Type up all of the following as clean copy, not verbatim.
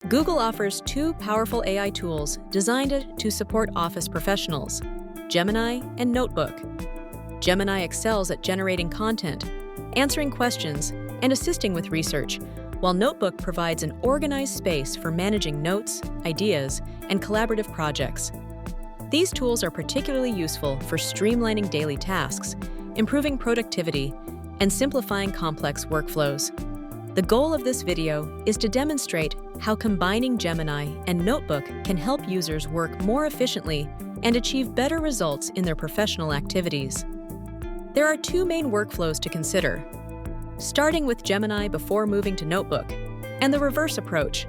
Google offers two powerful AI tools designed to support office professionals: Gemini and Notebook. Gemini excels at generating content, answering questions, and assisting with research, while Notebook provides an organized space for managing notes, ideas, and collaborative projects. These tools are particularly useful for streamlining daily tasks, improving productivity, and simplifying complex workflows. The goal of this video is to demonstrate how combining Gemini and Notebook can help users work more efficiently and achieve better results in their professional activities. There are two main workflows to consider, starting with Gemini before moving to Notebook, and the reverse approach.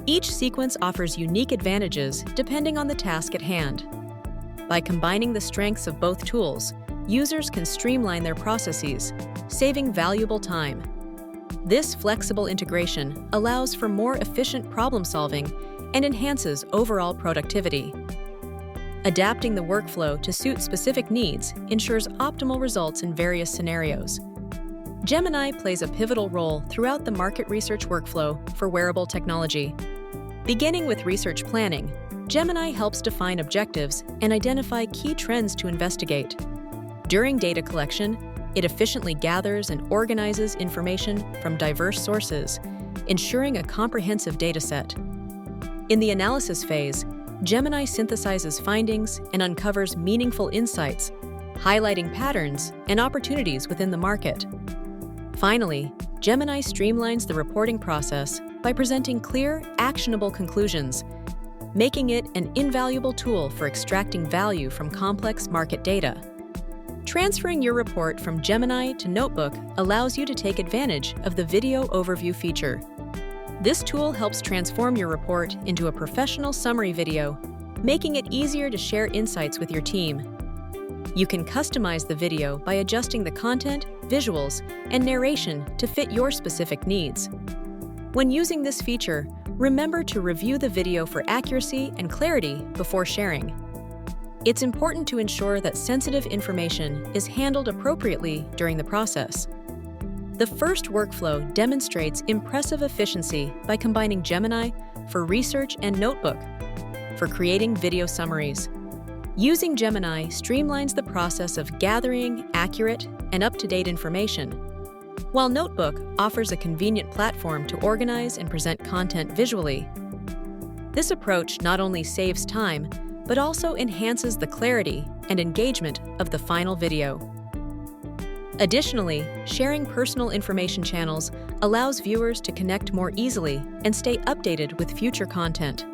Each sequence offers unique advantages depending on the task at hand. By combining the strengths of both tools, users can streamline their processes, saving valuable time. This flexible integration allows for more efficient problem-solving and enhances overall productivity. Adapting the workflow to suit specific needs ensures optimal results in various scenarios. Gemini plays a pivotal role throughout the market research workflow for wearable technology. Beginning with research planning, Gemini helps define objectives and identify key trends to investigate. During data collection, it efficiently gathers and organizes information from diverse sources, ensuring a comprehensive dataset. In the analysis phase, Gemini synthesizes findings and uncovers meaningful insights, highlighting patterns and opportunities within the market. Finally, Gemini streamlines the reporting process by presenting clear, actionable conclusions, making it an invaluable tool for extracting value from complex market data. Transferring your report from Gemini to Notebook allows you to take advantage of the video overview feature. This tool helps transform your report into a professional summary video, making it easier to share insights with your team. You can customize the video by adjusting the content, visuals, and narration to fit your specific needs. When using this feature, remember to review the video for accuracy and clarity before sharing. It's important to ensure that sensitive information is handled appropriately during the process. The first workflow demonstrates impressive efficiency by combining Gemini for research and Notebook for creating video summaries. Using Gemini streamlines the process of gathering accurate and up-to-date information, while Notebook offers a convenient platform to organize and present content visually. This approach not only saves time, but also enhances the clarity and engagement of the final video. Additionally, sharing personal information channels allows viewers to connect more easily and stay updated with future content.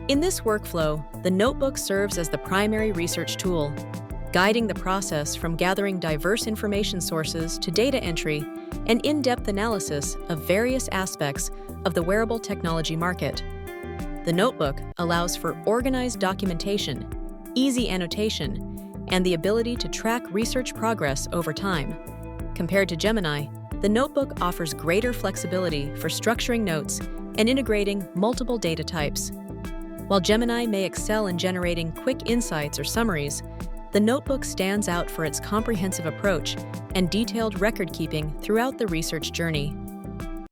In this workflow, the Notebook serves as the primary research tool, guiding the process from gathering diverse information sources to data entry and in-depth analysis of various aspects of the wearable technology market. The Notebook allows for organized documentation, easy annotation, and the ability to track research progress over time. Compared to Gemini, the Notebook offers greater flexibility for structuring notes and integrating multiple data types. While Gemini may excel in generating quick insights or summaries, the Notebook stands out for its comprehensive approach and detailed record-keeping throughout the research journey.